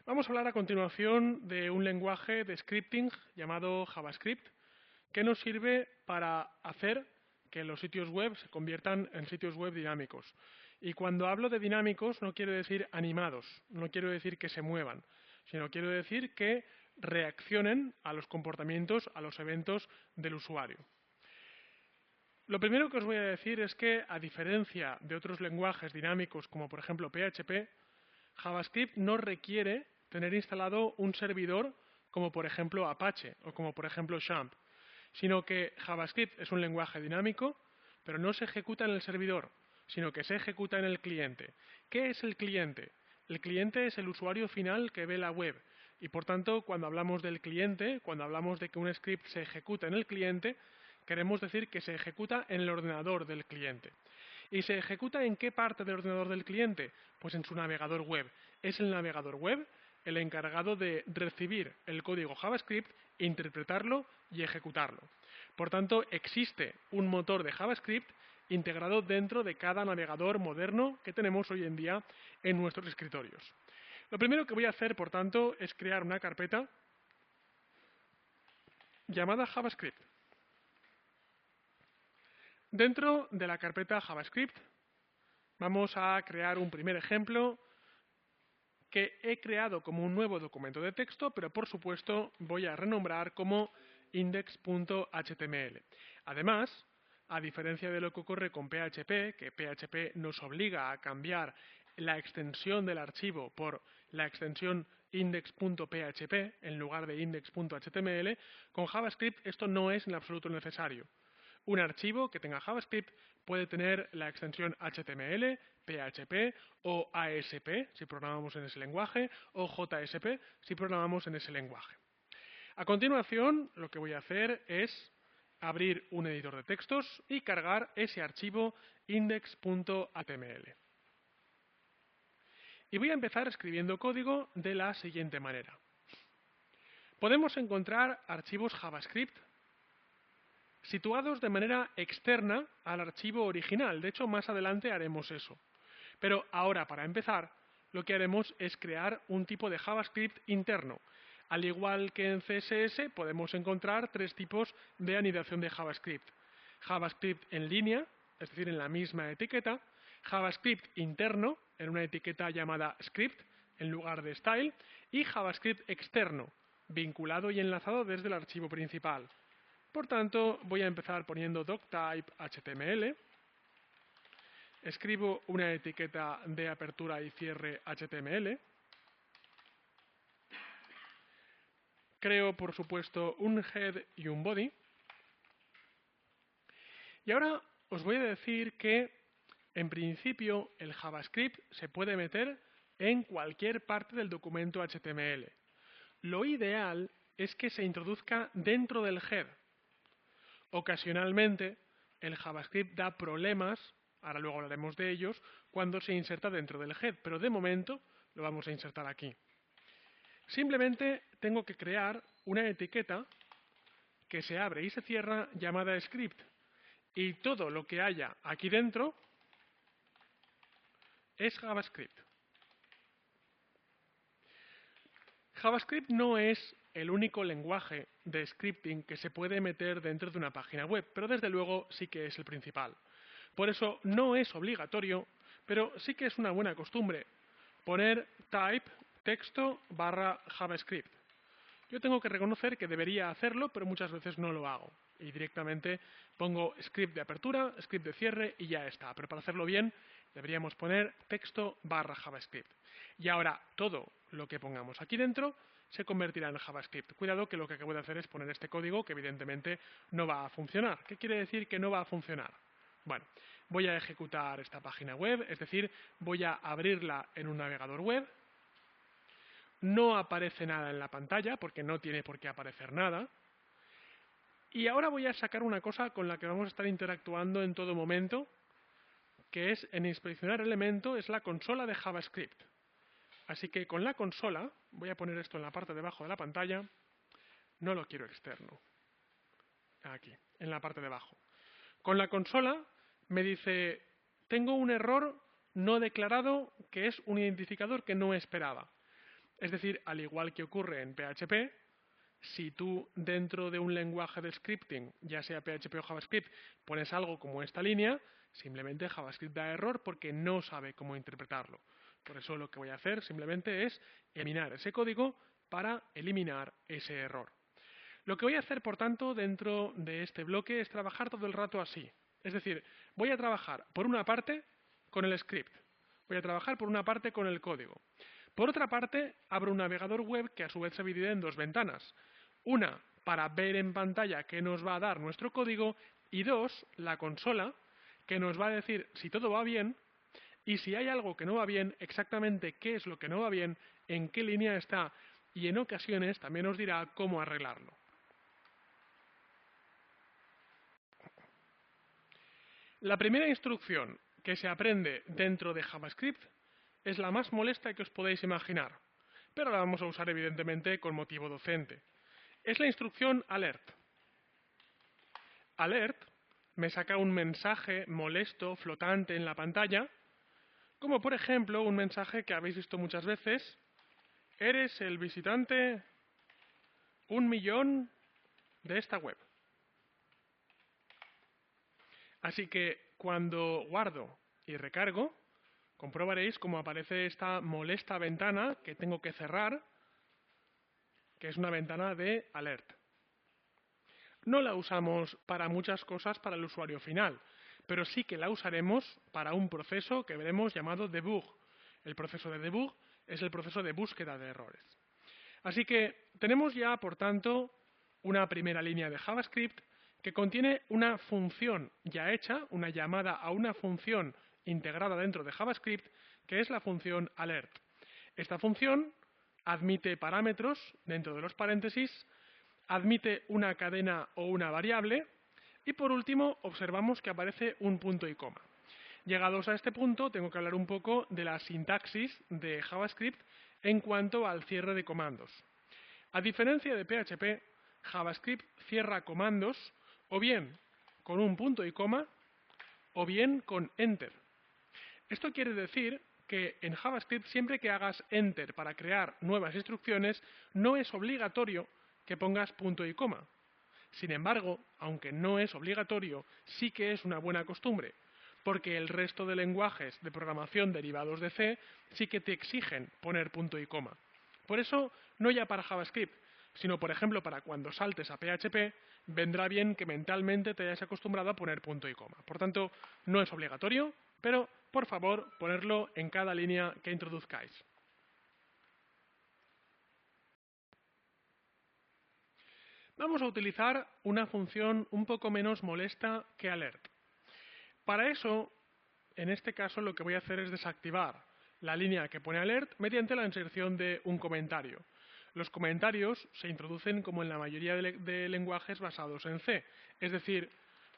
Vamos a hablar a continuación de un lenguaje de scripting llamado JavaScript que nos sirve para hacer que los sitios web se conviertan en sitios web dinámicos. Y cuando hablo de dinámicos no quiero decir animados, no quiero decir que se muevan, sino quiero decir que reaccionen a los comportamientos, a los eventos del usuario. Lo primero que os voy a decir es que, a diferencia de otros lenguajes dinámicos como por ejemplo PHP, JavaScript no requiere tener instalado un servidor como por ejemplo Apache o como por ejemplo XAMPP, sino que JavaScript es un lenguaje dinámico, pero no se ejecuta en el servidor, sino que se ejecuta en el cliente. ¿Qué es el cliente? El cliente es el usuario final que ve la web y por tanto cuando hablamos del cliente, cuando hablamos de que un script se ejecuta en el cliente, queremos decir que se ejecuta en el ordenador del cliente. ¿Y se ejecuta en qué parte del ordenador del cliente? Pues en su navegador web. Es el navegador web el encargado de recibir el código JavaScript, interpretarlo y ejecutarlo. Por tanto, existe un motor de JavaScript integrado dentro de cada navegador moderno que tenemos hoy en día en nuestros escritorios. Lo primero que voy a hacer, por tanto, es crear una carpeta llamada JavaScript. Dentro de la carpeta JavaScript vamos a crear un primer ejemplo que he creado como un nuevo documento de texto, pero por supuesto voy a renombrar como index.html. Además, a diferencia de lo que ocurre con PHP, que PHP nos obliga a cambiar la extensión del archivo por la extensión index.php en lugar de index.html, con JavaScript esto no es en absoluto necesario. Un archivo que tenga JavaScript puede tener la extensión HTML, PHP o ASP si programamos en ese lenguaje o JSP si programamos en ese lenguaje. A continuación, lo que voy a hacer es abrir un editor de textos y cargar ese archivo index.html. Y voy a empezar escribiendo código de la siguiente manera. Podemos encontrar archivos JavaScript situados de manera externa al archivo original. De hecho, más adelante haremos eso. Pero ahora, para empezar, lo que haremos es crear un tipo de JavaScript interno. Al igual que en CSS, podemos encontrar tres tipos de anidación de JavaScript. JavaScript en línea, es decir, en la misma etiqueta. JavaScript interno, en una etiqueta llamada script, en lugar de style. Y JavaScript externo, vinculado y enlazado desde el archivo principal. Por tanto, voy a empezar poniendo doctype HTML. Escribo una etiqueta de apertura y cierre HTML. Creo, por supuesto, un head y un body. Y ahora os voy a decir que, en principio, el JavaScript se puede meter en cualquier parte del documento HTML. Lo ideal es que se introduzca dentro del head. Ocasionalmente, el JavaScript da problemas, ahora luego hablaremos de ellos, cuando se inserta dentro del head, pero de momento lo vamos a insertar aquí. Simplemente tengo que crear una etiqueta que se abre y se cierra llamada script. Y todo lo que haya aquí dentro es JavaScript. JavaScript no es el único lenguaje de scripting que se puede meter dentro de una página web, pero desde luego sí que es el principal. Por eso no es obligatorio, pero sí que es una buena costumbre poner type texto barra JavaScript. Yo tengo que reconocer que debería hacerlo, pero muchas veces no lo hago. Y directamente pongo script de apertura, script de cierre y ya está. Pero para hacerlo bien deberíamos poner texto barra JavaScript. Y ahora todo lo que pongamos aquí dentro se convertirá en JavaScript. Cuidado que lo que acabo de hacer es poner este código que evidentemente no va a funcionar. ¿Qué quiere decir que no va a funcionar? Bueno, voy a ejecutar esta página web, es decir, voy a abrirla en un navegador web. No aparece nada en la pantalla porque no tiene por qué aparecer nada. Y ahora voy a sacar una cosa con la que vamos a estar interactuando en todo momento, que es en inspeccionar elemento, es la consola de JavaScript. Así que con la consola, voy a poner esto en la parte de abajo de la pantalla, no lo quiero externo, aquí, en la parte de abajo. Con la consola me dice, tengo un error no declarado que es un identificador que no esperaba. Es decir, al igual que ocurre en PHP, si tú dentro de un lenguaje de scripting, ya sea PHP o JavaScript, pones algo como esta línea, simplemente JavaScript da error porque no sabe cómo interpretarlo. Por eso lo que voy a hacer simplemente es eliminar ese código para eliminar ese error. Lo que voy a hacer, por tanto, dentro de este bloque es trabajar todo el rato así. Es decir, voy a trabajar por una parte con el script, voy a trabajar por una parte con el código. Por otra parte, abro un navegador web que a su vez se divide en dos ventanas. Una, para ver en pantalla qué nos va a dar nuestro código, y dos, la consola, que nos va a decir si todo va bien y si hay algo que no va bien, exactamente qué es lo que no va bien, en qué línea está y en ocasiones también nos dirá cómo arreglarlo. La primera instrucción que se aprende dentro de JavaScript es la más molesta que os podéis imaginar, pero la vamos a usar evidentemente con motivo docente. Es la instrucción alert. Alert me saca un mensaje molesto, flotante en la pantalla, como por ejemplo un mensaje que habéis visto muchas veces: eres el visitante 1.000.000 de esta web. Así que cuando guardo y recargo, comprobaréis cómo aparece esta molesta ventana que tengo que cerrar, que es una ventana de alert. No la usamos para muchas cosas para el usuario final, pero sí que la usaremos para un proceso que veremos llamado debug. El proceso de debug es el proceso de búsqueda de errores. Así que tenemos ya, por tanto, una primera línea de JavaScript que contiene una función ya hecha, una llamada a una función integrada dentro de JavaScript, que es la función alert. Esta función admite parámetros dentro de los paréntesis, admite una cadena o una variable y por último observamos que aparece un punto y coma. Llegados a este punto tengo que hablar un poco de la sintaxis de JavaScript en cuanto al cierre de comandos. A diferencia de PHP, JavaScript cierra comandos o bien con un punto y coma o bien con enter. Esto quiere decir que en JavaScript siempre que hagas enter para crear nuevas instrucciones no es obligatorio que pongas punto y coma. Sin embargo, aunque no es obligatorio, sí que es una buena costumbre, porque el resto de lenguajes de programación derivados de C sí que te exigen poner punto y coma. Por eso, no ya para JavaScript, sino por ejemplo para cuando saltes a PHP, vendrá bien que mentalmente te hayas acostumbrado a poner punto y coma. Por tanto, no es obligatorio, pero por favor, ponerlo en cada línea que introduzcáis. Vamos a utilizar una función un poco menos molesta que alert. Para eso, en este caso, lo que voy a hacer es desactivar la línea que pone alert mediante la inserción de un comentario. Los comentarios se introducen como en la mayoría de lenguajes basados en C, es decir,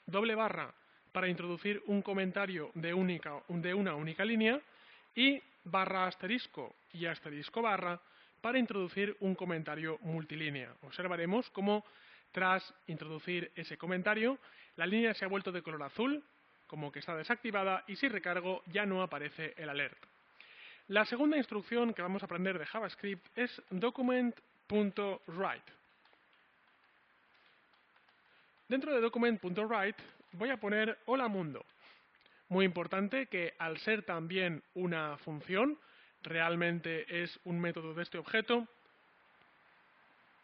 doble barra para introducir un comentario de una única línea y barra asterisco y asterisco barra para introducir un comentario multilínea. Observaremos cómo tras introducir ese comentario la línea se ha vuelto de color azul, como que está desactivada, y si recargo ya no aparece el alert. La segunda instrucción que vamos a aprender de JavaScript es document.write. Dentro de document.write voy a poner hola mundo. Muy importante que al ser también una función, realmente es un método de este objeto,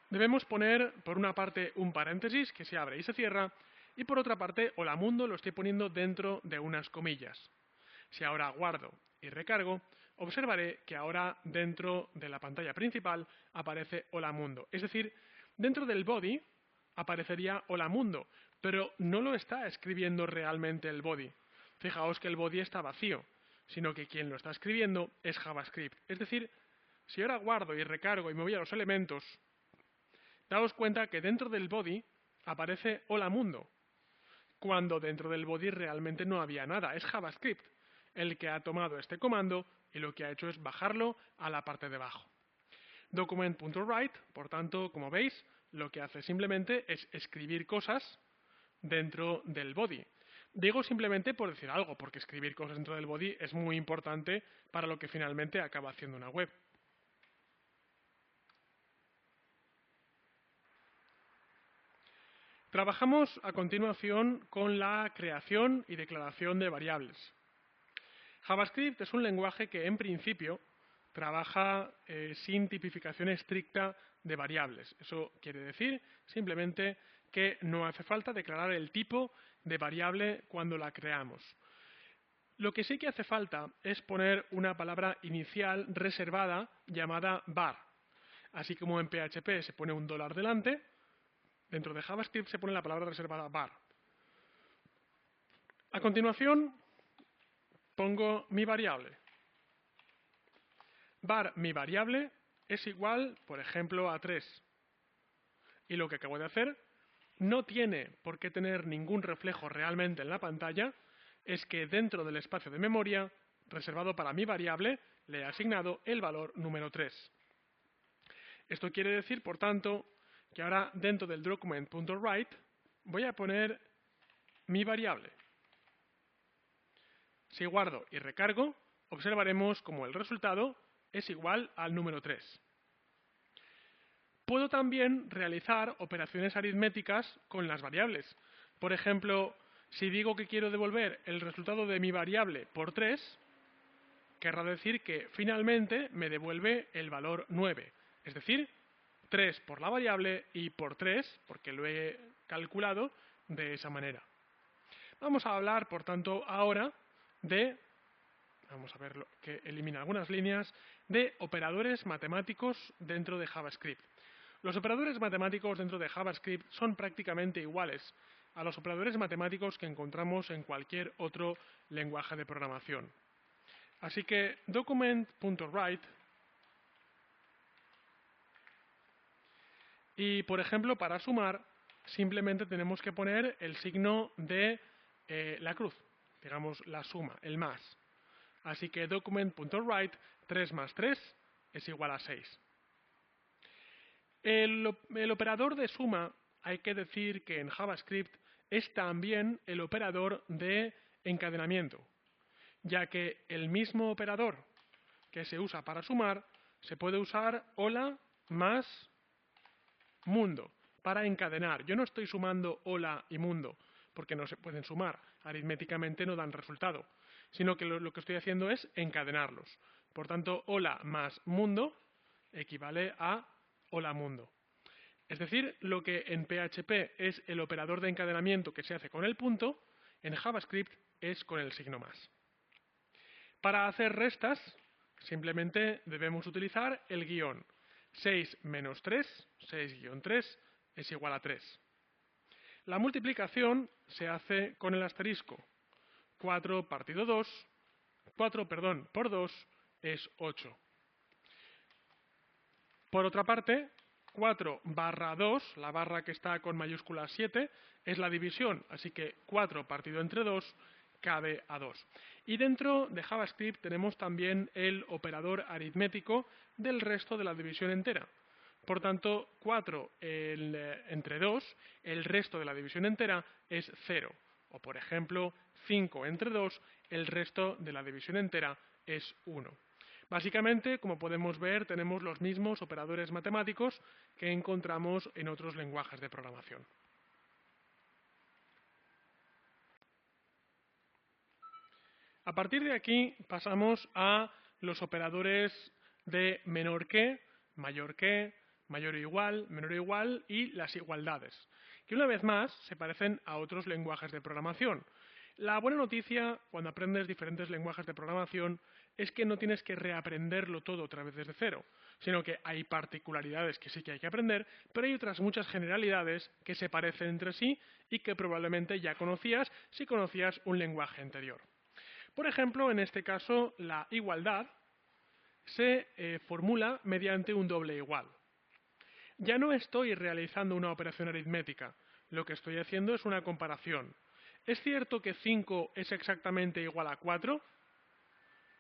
debemos poner por una parte un paréntesis que se abre y se cierra y por otra parte hola mundo lo estoy poniendo dentro de unas comillas. Si ahora guardo y recargo, observaré que ahora dentro de la pantalla principal aparece hola mundo. Es decir, dentro del body aparecería hola mundo, pero no lo está escribiendo realmente el body. Fijaos que el body está vacío, sino que quien lo está escribiendo es JavaScript. Es decir, si ahora guardo y recargo y me voy a los elementos, daos cuenta que dentro del body aparece hola mundo, cuando dentro del body realmente no había nada, es JavaScript el que ha tomado este comando y lo que ha hecho es bajarlo a la parte de abajo. Document.write, por tanto, como veis, lo que hace simplemente es escribir cosas dentro del body. Digo simplemente por decir algo, porque escribir cosas dentro del body es muy importante para lo que finalmente acaba haciendo una web. Trabajamos a continuación con la creación y declaración de variables. JavaScript es un lenguaje que, en principio, trabaja sin tipificación estricta de variables. Eso quiere decir simplemente que no hace falta declarar el tipo de variable cuando la creamos. Lo que sí que hace falta es poner una palabra inicial reservada llamada var. Así como en PHP se pone un $, delante, dentro de JavaScript se pone la palabra reservada var. A continuación, pongo mi variable. Var mi variable es igual, por ejemplo, a 3. Y lo que acabo de hacer no tiene por qué tener ningún reflejo realmente en la pantalla, es que dentro del espacio de memoria reservado para mi variable le he asignado el valor número 3. Esto quiere decir, por tanto, que ahora dentro del document.write voy a poner mi variable. Si guardo y recargo, observaremos como el resultado es igual al número 3. Puedo también realizar operaciones aritméticas con las variables. Por ejemplo, si digo que quiero devolver el resultado de mi variable por 3, querrá decir que finalmente me devuelve el valor 9. Es decir, 3 por la variable y por 3, porque lo he calculado de esa manera. Vamos a hablar, por tanto, ahora de, vamos a ver que elimina algunas líneas, de operadores matemáticos dentro de JavaScript. Los operadores matemáticos dentro de JavaScript son prácticamente iguales a los operadores matemáticos que encontramos en cualquier otro lenguaje de programación. Así que document.write y, por ejemplo, para sumar simplemente tenemos que poner el signo de la cruz, digamos la suma, el más. Así que document.write 3 más 3 es igual a 6. El operador de suma, hay que decir que en JavaScript es también el operador de encadenamiento, ya que el mismo operador que se usa para sumar se puede usar hola más mundo para encadenar. Yo no estoy sumando hola y mundo porque no se pueden sumar, aritméticamente no dan resultado, sino que lo que estoy haciendo es encadenarlos. Por tanto, hola más mundo equivale a hola mundo. Es decir, lo que en PHP es el operador de encadenamiento que se hace con el punto, en JavaScript es con el signo más. Para hacer restas, simplemente debemos utilizar el guión. 6 menos 3, 6 guión 3, es igual a 3. La multiplicación se hace con el asterisco. 4 partido 2, 4, perdón, por 2 es 8. Por otra parte, 4 barra 2, la barra que está con mayúscula 7, es la división, así que 4 partido entre 2 cabe a 2. Y dentro de JavaScript tenemos también el operador aritmético del resto de la división entera. Por tanto, 4 entre 2, el resto de la división entera es 0. O por ejemplo, 5 entre 2, el resto de la división entera es 1. Básicamente, como podemos ver, tenemos los mismos operadores matemáticos que encontramos en otros lenguajes de programación. A partir de aquí pasamos a los operadores de menor que, mayor o igual, menor o igual y las igualdades, que una vez más se parecen a otros lenguajes de programación. La buena noticia cuando aprendes diferentes lenguajes de programación es que no tienes que reaprenderlo todo otra vez desde cero, sino que hay particularidades que sí que hay que aprender, pero hay otras muchas generalidades que se parecen entre sí y que probablemente ya conocías si conocías un lenguaje anterior. Por ejemplo, en este caso, la igualdad se formula mediante un doble igual. Ya no estoy realizando una operación aritmética, lo que estoy haciendo es una comparación. ¿Es cierto que 5 es exactamente igual a 4?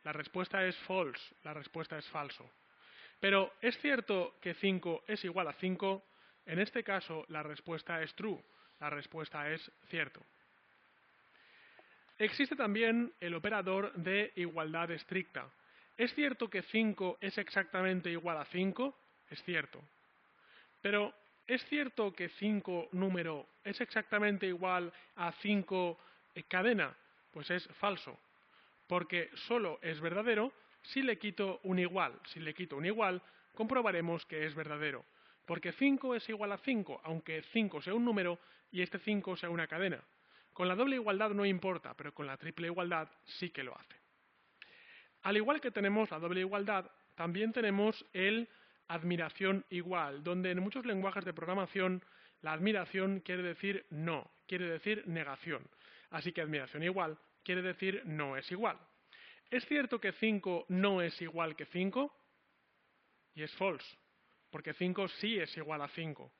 La respuesta es false, la respuesta es falso. Pero ¿es cierto que 5 es igual a 5? En este caso la respuesta es true, la respuesta es cierto. Existe también el operador de igualdad estricta. ¿Es cierto que 5 es exactamente igual a 5? Es cierto. Pero ¿Es cierto que 5 número es exactamente igual a 5 cadena? Pues es falso, porque solo es verdadero si le quito un igual. Si le quito un igual, comprobaremos que es verdadero, porque 5 es igual a 5, aunque 5 sea un número y este 5 sea una cadena. Con la doble igualdad no importa, pero con la triple igualdad sí que lo hace. Al igual que tenemos la doble igualdad, también tenemos el admiración igual, donde en muchos lenguajes de programación la admiración quiere decir no, quiere decir negación. Así que admiración igual quiere decir no es igual. ¿Es cierto que 5 no es igual que 5? Y es false, porque 5 sí es igual a 5.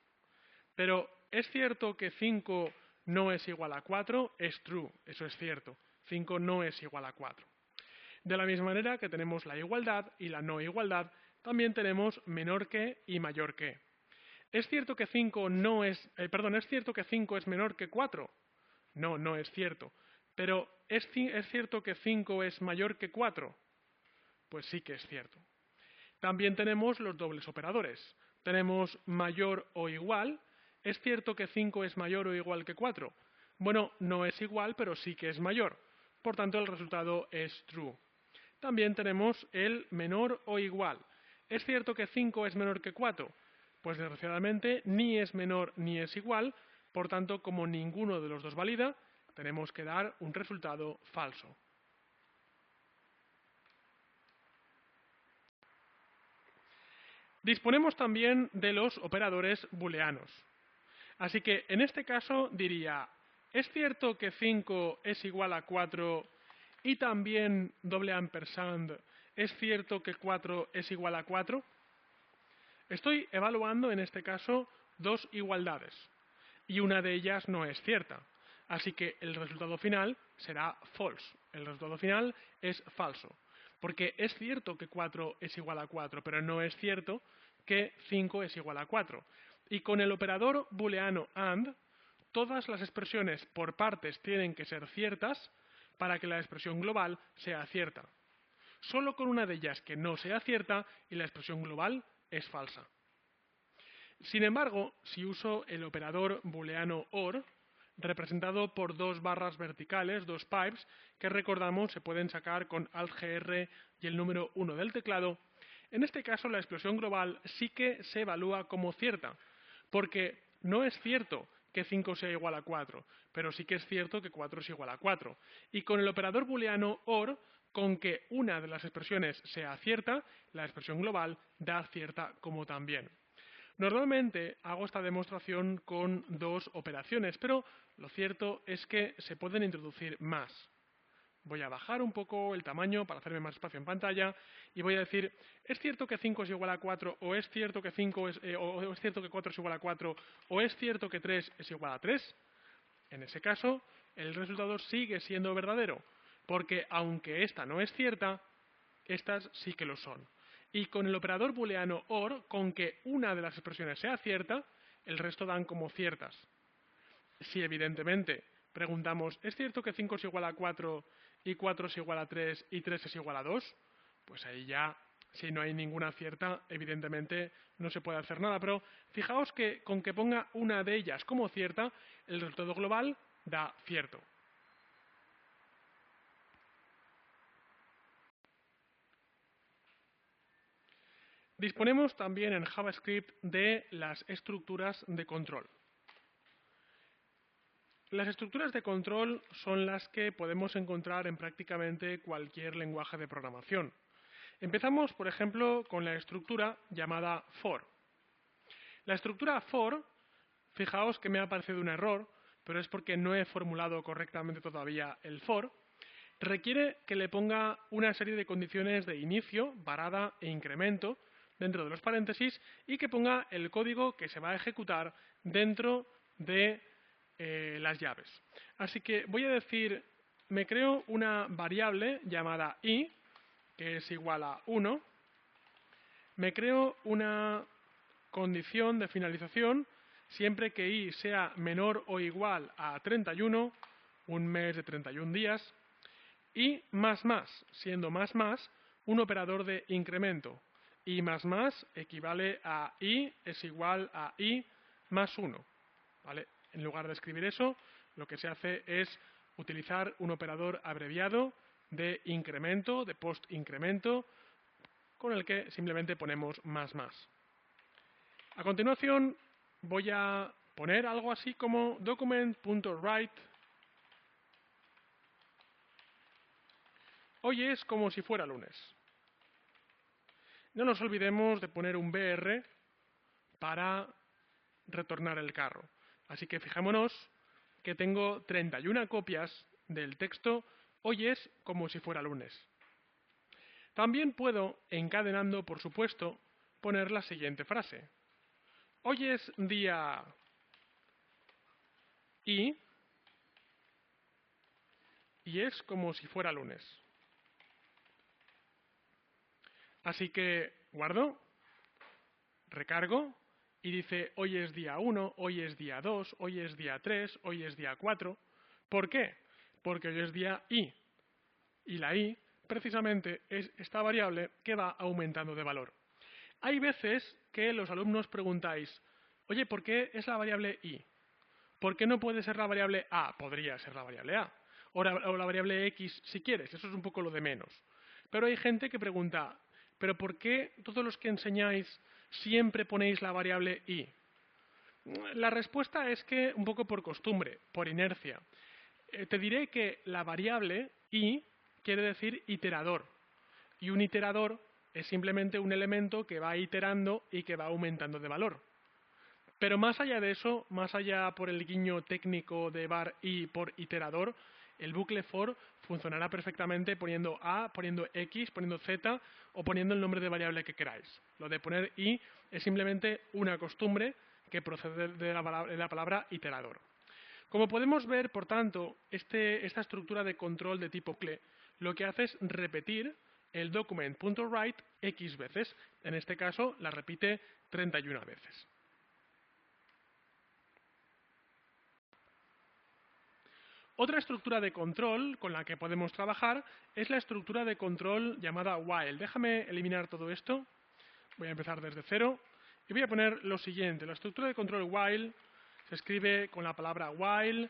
Pero ¿es cierto que 5 no es igual a 4? Es true, eso es cierto. 5 no es igual a 4. De la misma manera que tenemos la igualdad y la no igualdad, también tenemos menor que y mayor que. ¿Es cierto que 5 no es, ¿es cierto que 5 es menor que 4? No, no es cierto. Pero ¿es cierto que 5 es mayor que 4? Pues sí que es cierto. También tenemos los dobles operadores. Tenemos mayor o igual. ¿Es cierto que 5 es mayor o igual que 4? Bueno, no es igual, pero sí que es mayor. Por tanto, el resultado es true. También tenemos el menor o igual. ¿Es cierto que 5 es menor que 4? Pues desgraciadamente ni es menor ni es igual, por tanto, como ninguno de los dos valida, tenemos que dar un resultado falso. Disponemos también de los operadores booleanos. Así que en este caso diría, ¿es cierto que 5 es igual a 4 y también doble ampersand, ¿es cierto que 4 es igual a 4? Estoy evaluando en este caso dos igualdades y una de ellas no es cierta. Así que el resultado final será false. El resultado final es falso. Porque es cierto que 4 es igual a 4, pero no es cierto que 5 es igual a 4. Y con el operador booleano AND, todas las expresiones por partes tienen que ser ciertas para que la expresión global sea cierta. Solo con una de ellas que no sea cierta y la expresión global es falsa. Sin embargo, si uso el operador booleano OR, representado por dos barras verticales, dos pipes, que recordamos se pueden sacar con Alt-GR y el número 1 del teclado, en este caso la expresión global sí que se evalúa como cierta, porque no es cierto que 5 sea igual a 4, pero sí que es cierto que 4 es igual a 4. Y con el operador booleano OR, con que una de las expresiones sea cierta, la expresión global da cierta como también. Normalmente hago esta demostración con dos operaciones, pero lo cierto es que se pueden introducir más. Voy a bajar un poco el tamaño para hacerme más espacio en pantalla y voy a decir, ¿es cierto que 5 es igual a 4? ¿O es cierto que 4 es igual a 4? ¿O es cierto que 3 es igual a 3? En ese caso, el resultado sigue siendo verdadero, porque aunque esta no es cierta, estas sí que lo son. Y con el operador booleano OR, con que una de las expresiones sea cierta, el resto dan como ciertas. Si evidentemente preguntamos, ¿es cierto que 5 es igual a 4 y 4 es igual a 3 y 3 es igual a 2? Pues ahí ya, si no hay ninguna cierta, evidentemente no se puede hacer nada. Pero fijaos que con que ponga una de ellas como cierta, el resultado global da cierto. Disponemos también en JavaScript de las estructuras de control. Las estructuras de control son las que podemos encontrar en prácticamente cualquier lenguaje de programación. Empezamos, por ejemplo, con la estructura llamada for. La estructura for, fijaos que me ha aparecido un error, pero es porque no he formulado correctamente todavía el for, requiere que le ponga una serie de condiciones de inicio, parada e incremento dentro de los paréntesis y que ponga el código que se va a ejecutar dentro de las llaves. Así que voy a decir, me creo una variable llamada i, que es igual a 1, me creo una condición de finalización siempre que i sea menor o igual a 31, un mes de 31 días, y más siendo más un operador de incremento. I más equivale a i es igual a i más 1. ¿Vale? En lugar de escribir eso, lo que se hace es utilizar un operador abreviado de incremento, de post-incremento, con el que simplemente ponemos más más. A continuación voy a poner algo así como document.write. Hoy es como si fuera lunes. No nos olvidemos de poner un BR para retornar el carro. Así que fijémonos que tengo 31 copias del texto hoy es como si fuera lunes. También puedo, encadenando, por supuesto, poner la siguiente frase. Hoy es día y es como si fuera lunes. Así que guardo, recargo y dice hoy es día 1, hoy es día 2, hoy es día 3, hoy es día 4. ¿Por qué? Porque hoy es día i. Y la i, precisamente, es esta variable que va aumentando de valor. Hay veces que los alumnos preguntáis, oye, ¿por qué es la variable i? ¿Por qué no puede ser la variable a? Podría ser la variable a. O la variable x si quieres, eso es un poco lo de menos. Pero hay gente que pregunta, ¿pero por qué todos los que enseñáis siempre ponéis la variable i? La respuesta es que un poco por costumbre, por inercia. Te diré que la variable i quiere decir iterador. Y un iterador es simplemente un elemento que va iterando y que va aumentando de valor. Pero más allá de eso, más allá por el guiño técnico de var i por iterador, el bucle for funcionará perfectamente poniendo a, poniendo x, poniendo z o poniendo el nombre de variable que queráis. Lo de poner i es simplemente una costumbre que procede de la palabra iterador. Como podemos ver, por tanto, esta estructura de control de tipo bucle lo que hace es repetir el document.write x veces. En este caso, la repite 31 veces. Otra estructura de control con la que podemos trabajar es la estructura de control llamada while. Déjame eliminar todo esto. Voy a empezar desde cero y voy a poner lo siguiente. La estructura de control while se escribe con la palabra while,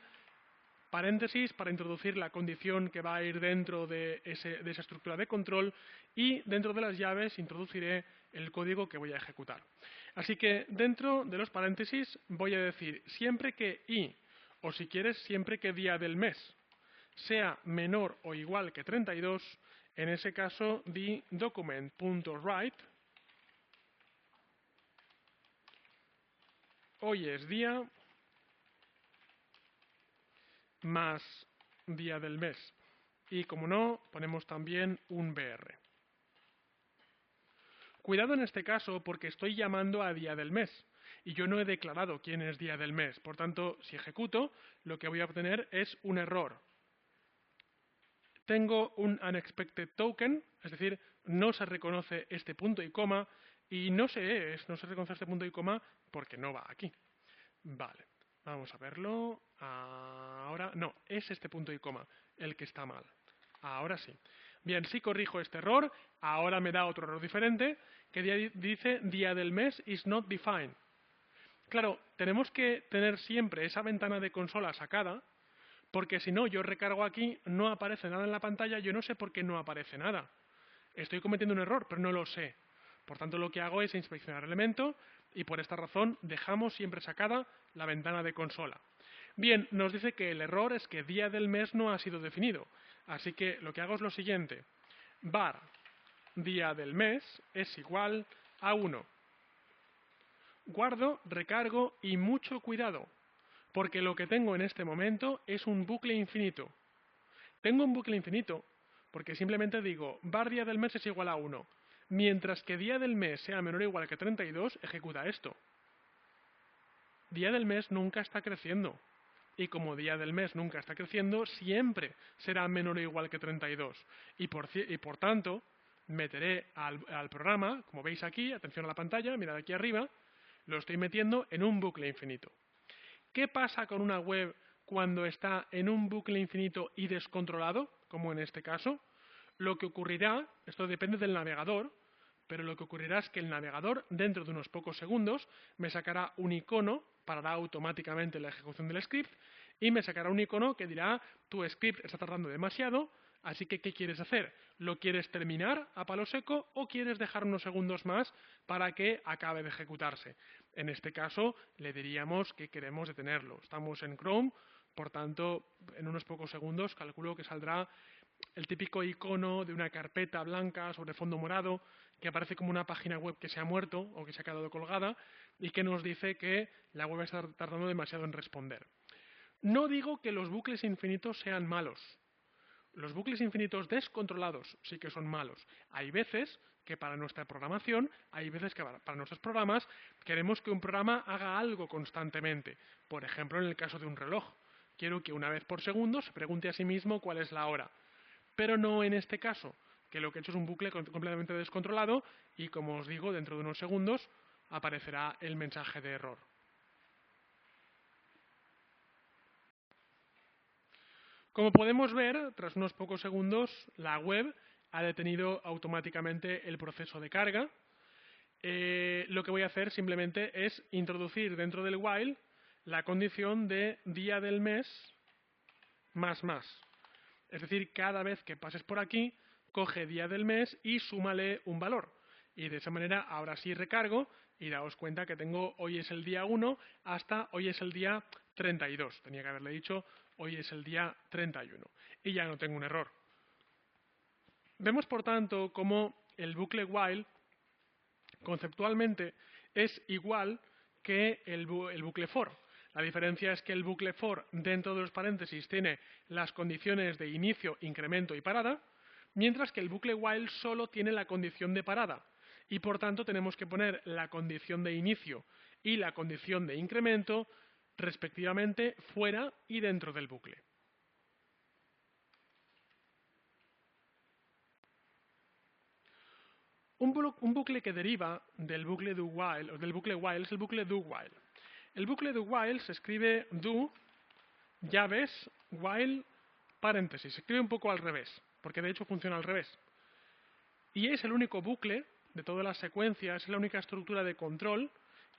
paréntesis para introducir la condición que va a ir dentro de esa estructura de control y dentro de las llaves introduciré el código que voy a ejecutar. Así que dentro de los paréntesis voy a decir siempre que i, o si quieres siempre que día del mes, sea menor o igual que 32, en ese caso di document.write hoy es día más día del mes. Y como no, ponemos también un BR. Cuidado en este caso porque estoy llamando a día del mes y yo no he declarado quién es día del mes. Por tanto, si ejecuto, lo que voy a obtener es un error. Tengo un unexpected token, es decir, no se reconoce este punto y coma y no se reconoce este punto y coma porque no va aquí. Vale, vamos a verlo. Ahora, no, es este punto y coma el que está mal. Ahora sí. Bien, si corrijo este error, ahora me da otro error diferente que dice día del mes is not defined. Claro, tenemos que tener siempre esa ventana de consola sacada porque si no, yo recargo aquí, no aparece nada en la pantalla, yo no sé por qué no aparece nada. Estoy cometiendo un error, pero no lo sé. Por tanto, lo que hago es inspeccionar el elemento y por esta razón dejamos siempre sacada la ventana de consola. Bien, nos dice que el error es que día del mes no ha sido definido. Así que lo que hago es lo siguiente. Var día del mes es igual a 1. Guardo, recargo y mucho cuidado, porque lo que tengo en este momento es un bucle infinito. Tengo un bucle infinito porque simplemente digo var día del mes es igual a 1. Mientras que día del mes sea menor o igual que 32, ejecuta esto. Día del mes nunca está creciendo. Y como día del mes nunca está creciendo, siempre será menor o igual que 32. Y por tanto, meteré al programa, como veis aquí, atención a la pantalla, mirad aquí arriba, lo estoy metiendo en un bucle infinito. ¿Qué pasa con una web cuando está en un bucle infinito y descontrolado, como en este caso? Lo que ocurrirá, esto depende del navegador, pero lo que ocurrirá es que el navegador, dentro de unos pocos segundos, me sacará un icono, parará automáticamente la ejecución del script, y me sacará un icono que dirá, tu script está tardando demasiado, así que ¿qué quieres hacer? ¿Lo quieres terminar a palo seco o quieres dejar unos segundos más para que acabe de ejecutarse? En este caso, le diríamos que queremos detenerlo. Estamos en Chrome, por tanto, en unos pocos segundos calculo que saldrá el típico icono de una carpeta blanca sobre fondo morado que aparece como una página web que se ha muerto o que se ha quedado colgada y que nos dice que la web está tardando demasiado en responder. No digo que los bucles infinitos sean malos. Los bucles infinitos descontrolados sí que son malos. Hay veces que para nuestra programación, hay veces que para nuestros programas queremos que un programa haga algo constantemente. Por ejemplo, en el caso de un reloj. Quiero que una vez por segundo se pregunte a sí mismo cuál es la hora. Pero no en este caso, que lo que he hecho es un bucle completamente descontrolado y, como os digo, dentro de unos segundos aparecerá el mensaje de error. Como podemos ver, tras unos pocos segundos, la web ha detenido automáticamente el proceso de carga. Lo que voy a hacer simplemente es introducir dentro del while la condición de día del mes más más. Es decir, cada vez que pases por aquí, coge día del mes y súmale un valor. Y de esa manera, ahora sí recargo y daos cuenta que tengo hoy es el día 1 hasta hoy es el día 32. Tenía que haberle dicho hoy es el día 31. Y ya no tengo un error. Vemos, por tanto, cómo el bucle while conceptualmente es igual que el bucle for. La diferencia es que el bucle for dentro de los paréntesis tiene las condiciones de inicio, incremento y parada, mientras que el bucle while solo tiene la condición de parada y por tanto tenemos que poner la condición de inicio y la condición de incremento respectivamente fuera y dentro del bucle. Un bucle que deriva del bucle do while o del bucle while es el bucle do while. El bucle do while se escribe do, llaves, while, paréntesis. Se escribe un poco al revés, porque de hecho funciona al revés. Y es el único bucle de todas las secuencias, es la única estructura de control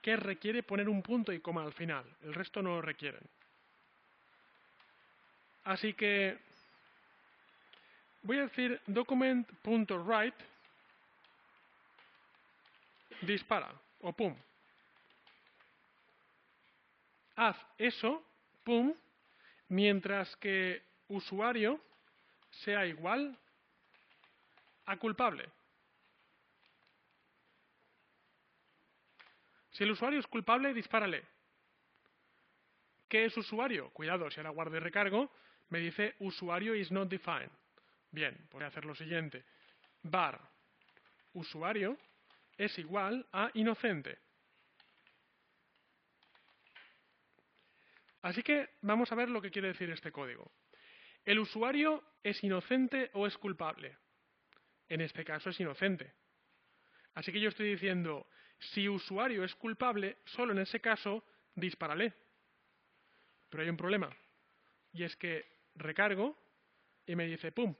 que requiere poner un punto y coma al final. El resto no lo requieren. Así que voy a decir document.write dispara o pum. Haz eso, pum, mientras que usuario sea igual a culpable. Si el usuario es culpable, dispárale. ¿Qué es usuario? Cuidado, si ahora guardo y recargo, me dice usuario is not defined. Bien, voy a hacer lo siguiente. Var usuario es igual a inocente. Así que vamos a ver lo que quiere decir este código. ¿El usuario es inocente o es culpable? En este caso es inocente. Así que yo estoy diciendo, si usuario es culpable, solo en ese caso, dispárale. Pero hay un problema, y es que recargo y me dice ¡pum!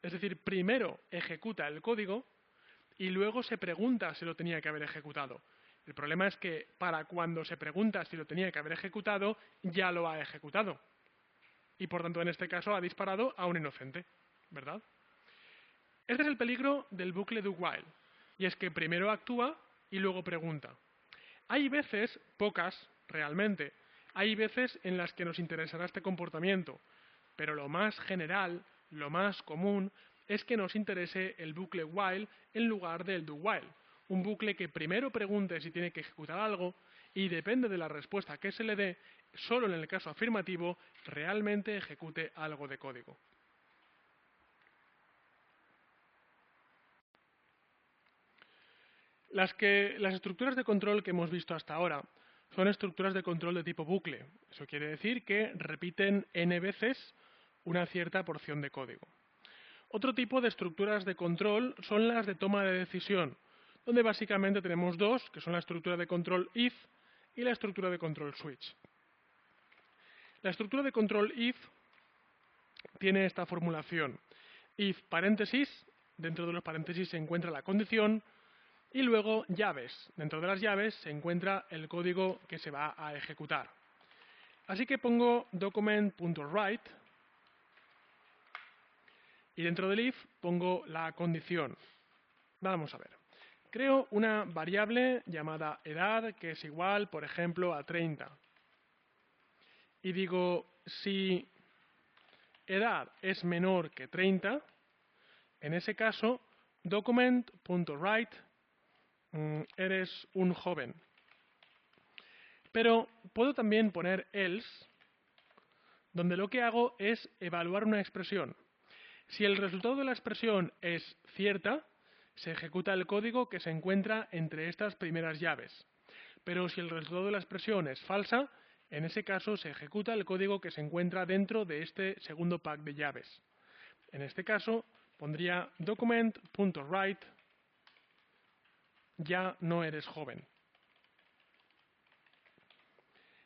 Es decir, primero ejecuta el código y luego se pregunta si lo tenía que haber ejecutado. El problema es que para cuando se pregunta si lo tenía que haber ejecutado, ya lo ha ejecutado. Y por tanto, en este caso, ha disparado a un inocente, ¿verdad? Este es el peligro del bucle do while, y es que primero actúa y luego pregunta. Hay veces, pocas realmente, hay veces en las que nos interesará este comportamiento, pero lo más general, lo más común, es que nos interese el bucle while en lugar del do while. Un bucle que primero pregunte si tiene que ejecutar algo y depende de la respuesta que se le dé, solo en el caso afirmativo, realmente ejecute algo de código. Las estructuras de control que hemos visto hasta ahora son estructuras de control de tipo bucle. Eso quiere decir que repiten n veces una cierta porción de código. Otro tipo de estructuras de control son las de toma de decisión, donde básicamente tenemos dos, que son la estructura de control if y la estructura de control switch. La estructura de control if tiene esta formulación: if paréntesis, dentro de los paréntesis se encuentra la condición, y luego llaves. Dentro de las llaves se encuentra el código que se va a ejecutar. Así que pongo document.write y dentro del if pongo la condición. Vamos a ver. Creo una variable llamada edad que es igual, por ejemplo, a 30. Y digo, si edad es menor que 30, en ese caso, document.write, eres un joven. Pero puedo también poner else, donde lo que hago es evaluar una expresión. Si el resultado de la expresión es cierta, se ejecuta el código que se encuentra entre estas primeras llaves. Pero si el resultado de la expresión es falsa, en ese caso se ejecuta el código que se encuentra dentro de este segundo pack de llaves. En este caso, pondría document.write, ya no eres joven.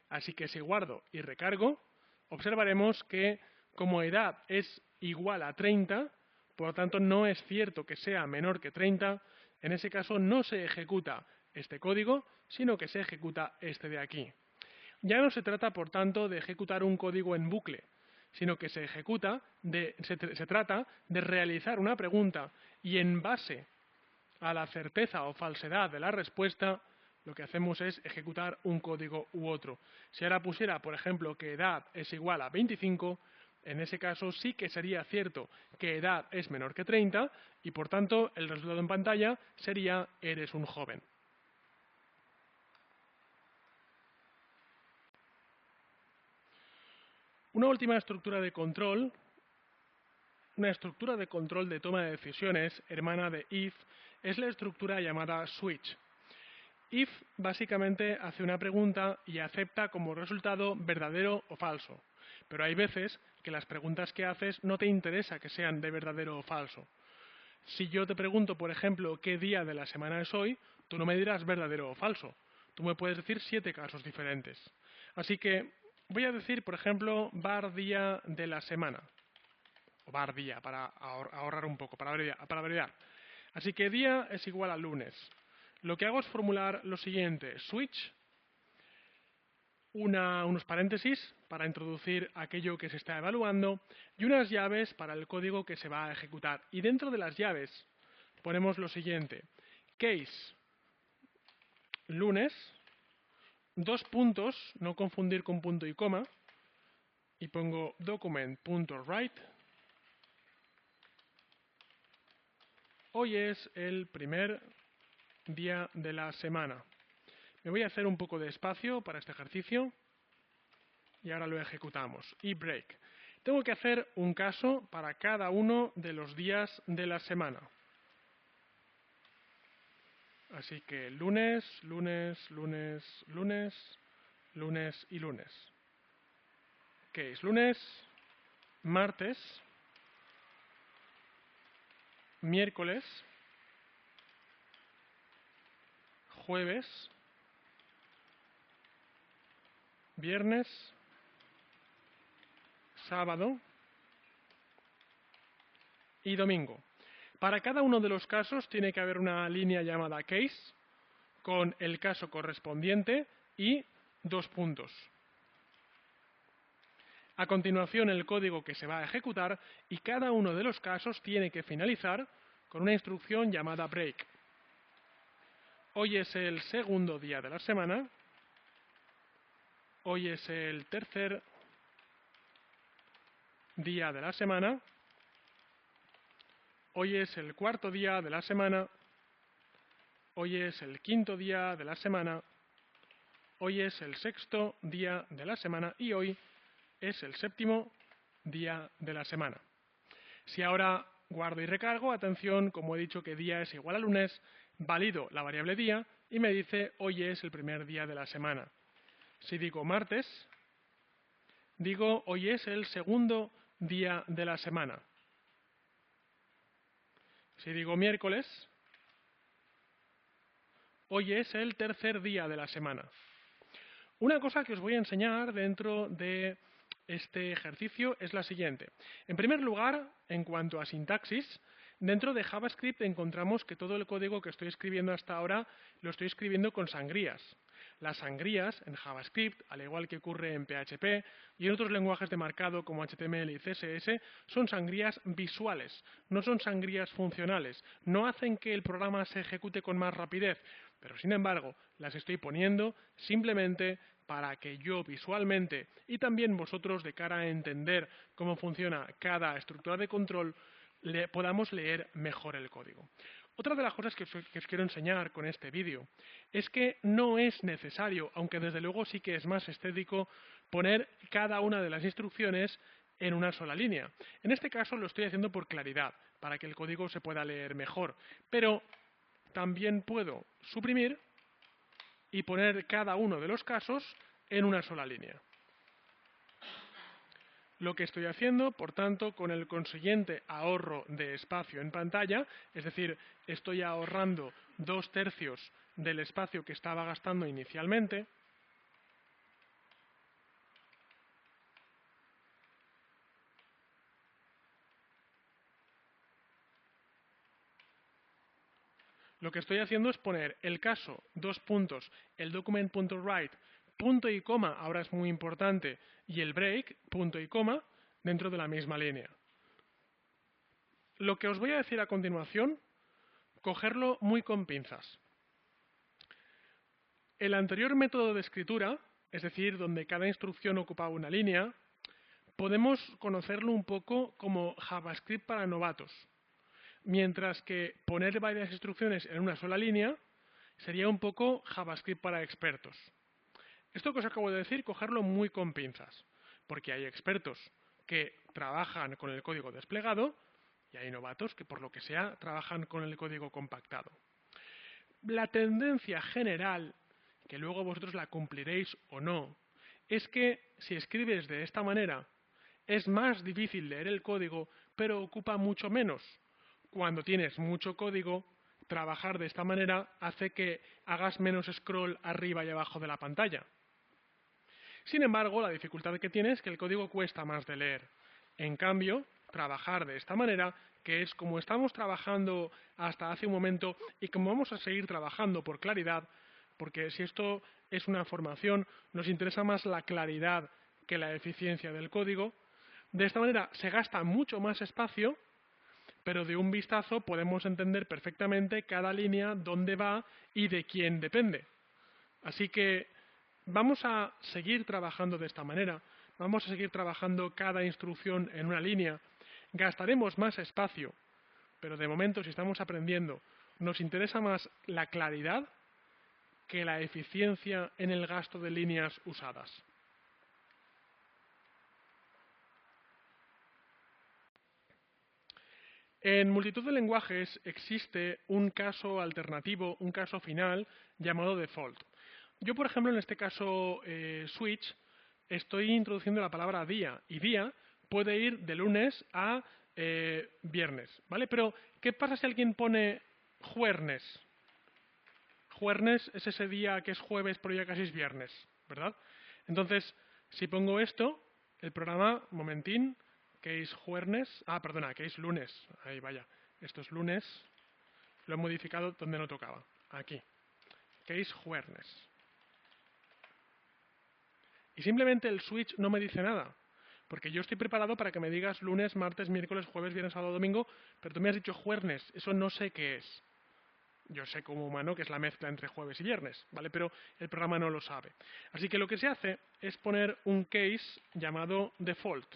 Así que si guardo y recargo, observaremos que como edad es igual a 30, por lo tanto no es cierto que sea menor que 30, en ese caso no se ejecuta este código, sino que se ejecuta este de aquí. Ya no se trata, por tanto, de ejecutar un código en bucle, sino que se trata de realizar una pregunta y en base a la certeza o falsedad de la respuesta, lo que hacemos es ejecutar un código u otro. Si ahora pusiera, por ejemplo, que edad es igual a 25, en ese caso sí que sería cierto que edad es menor que 30 y, por tanto, el resultado en pantalla sería eres un joven. Una última estructura de control, una estructura de control de toma de decisiones, hermana de if, es la estructura llamada switch. If básicamente hace una pregunta y acepta como resultado verdadero o falso. Pero hay veces que las preguntas que haces no te interesa que sean de verdadero o falso. Si yo te pregunto, por ejemplo, qué día de la semana es hoy, tú no me dirás verdadero o falso. Tú me puedes decir 7 casos diferentes. Así que voy a decir, por ejemplo, bar día de la semana. O bar día, para ahorrar un poco, para abreviar. Así que día es igual a lunes. Lo que hago es formular lo siguiente: switch, unos paréntesis para introducir aquello que se está evaluando y unas llaves para el código que se va a ejecutar. Y dentro de las llaves ponemos lo siguiente: case, lunes, 2 puntos, no confundir con punto y coma, y pongo document.write. Hoy es el primer día de la semana. Me voy a hacer un poco de espacio para este ejercicio y ahora lo ejecutamos. Y break. Tengo que hacer un caso para cada uno de los días de la semana. Así que lunes, lunes, lunes, lunes, lunes y lunes. ¿Qué es lunes? Martes, miércoles, jueves, viernes, sábado y domingo. Para cada uno de los casos tiene que haber una línea llamada case con el caso correspondiente y 2 puntos. A continuación el código que se va a ejecutar y cada uno de los casos tiene que finalizar con una instrucción llamada break. Hoy es el segundo día de la semana. Hoy es el tercer día de la semana. Hoy es el cuarto día de la semana. Hoy es el quinto día de la semana. Hoy es el sexto día de la semana y hoy es el séptimo día de la semana. Si ahora guardo y recargo, atención, como he dicho que día es igual a lunes, valido la variable día y me dice hoy es el primer día de la semana. Si digo martes, digo hoy es el segundo día de la semana. Si digo miércoles, hoy es el tercer día de la semana. Una cosa que os voy a enseñar dentro de este ejercicio es la siguiente. En primer lugar, en cuanto a sintaxis, Dentro de JavaScript encontramos que todo el código que estoy escribiendo hasta ahora lo estoy escribiendo con sangrías. Las sangrías en JavaScript, al igual que ocurre en PHP y en otros lenguajes de marcado como HTML y CSS, son sangrías visuales, no son sangrías funcionales. No hacen que el programa se ejecute con más rapidez, pero sin embargo las estoy poniendo simplemente para que yo visualmente y también vosotros de cara a entender cómo funciona cada estructura de control podamos leer mejor el código. Otra de las cosas que os quiero enseñar con este vídeo es que no es necesario, aunque desde luego sí que es más estético, poner cada una de las instrucciones en una sola línea. En este caso lo estoy haciendo por claridad, para que el código se pueda leer mejor, pero también puedo suprimir y poner cada uno de los casos en una sola línea. Lo que estoy haciendo, por tanto, con el consiguiente ahorro de espacio en pantalla, es decir, estoy ahorrando 2/3 del espacio que estaba gastando inicialmente. Lo que estoy haciendo es poner el caso, dos puntos, el document.write, punto y coma, ahora es muy importante, y el break, punto y coma, dentro de la misma línea. Lo que os voy a decir a continuación, cogerlo muy con pinzas. El anterior método de escritura, es decir, donde cada instrucción ocupaba una línea, podemos conocerlo un poco como JavaScript para novatos, mientras que poner varias instrucciones en una sola línea sería un poco JavaScript para expertos. Esto que os acabo de decir, cogerlo muy con pinzas, porque hay expertos que trabajan con el código desplegado y hay novatos que, por lo que sea, trabajan con el código compactado. La tendencia general, que luego vosotros la cumpliréis o no, es que si escribes de esta manera, es más difícil leer el código, pero ocupa mucho menos. Cuando tienes mucho código, trabajar de esta manera hace que hagas menos scroll arriba y abajo de la pantalla. Sin embargo, la dificultad que tiene es que el código cuesta más de leer. En cambio, trabajar de esta manera, que es como estamos trabajando hasta hace un momento y como vamos a seguir trabajando por claridad, porque si esto es una formación, nos interesa más la claridad que la eficiencia del código. De esta manera se gasta mucho más espacio, pero de un vistazo podemos entender perfectamente cada línea, dónde va y de quién depende. Así que vamos a seguir trabajando de esta manera, vamos a seguir trabajando cada instrucción en una línea, gastaremos más espacio, pero de momento si estamos aprendiendo nos interesa más la claridad que la eficiencia en el gasto de líneas usadas. En multitud de lenguajes existe un caso alternativo, un caso final llamado default. Yo, por ejemplo, en este caso switch, estoy introduciendo la palabra día, y día puede ir de lunes a viernes, ¿vale? Pero, ¿qué pasa si alguien pone juernes? Juernes es ese día que es jueves, pero ya casi es viernes, ¿verdad? Entonces, si pongo esto, el programa, momentín, que es juernes, perdona, que es lunes, ahí vaya, esto es lunes, lo he modificado donde no tocaba, aquí, que es juernes. Y simplemente el switch no me dice nada, porque yo estoy preparado para que me digas lunes, martes, miércoles, jueves, viernes, sábado, domingo, pero tú me has dicho juernes, eso no sé qué es. Yo sé como humano que es la mezcla entre jueves y viernes, ¿vale? Pero el programa no lo sabe. Así que lo que se hace es poner un case llamado default.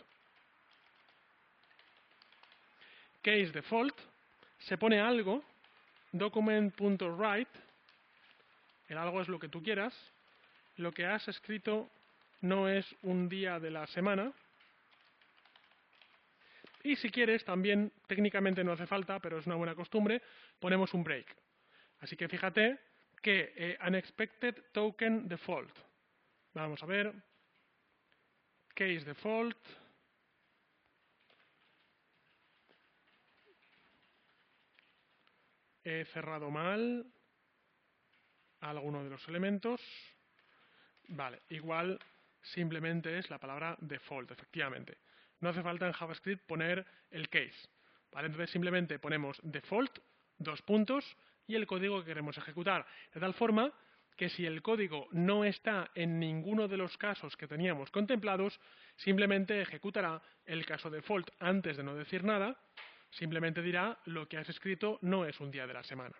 Case default, se pone algo, document.write, el algo es lo que tú quieras, lo que has escrito no es un día de la semana, y si quieres, también técnicamente no hace falta, pero es una buena costumbre, ponemos un break. Así que fíjate que unexpected token default. Vamos a ver. Case default. He cerrado mal alguno de los elementos. Vale, igual simplemente es la palabra default, efectivamente. No hace falta en JavaScript poner el case. ¿vale? Entonces simplemente ponemos default, dos puntos, y el código que queremos ejecutar, de tal forma que si el código no está en ninguno de los casos que teníamos contemplados, simplemente ejecutará el caso default antes de no decir nada, simplemente dirá lo que has escrito no es un día de la semana.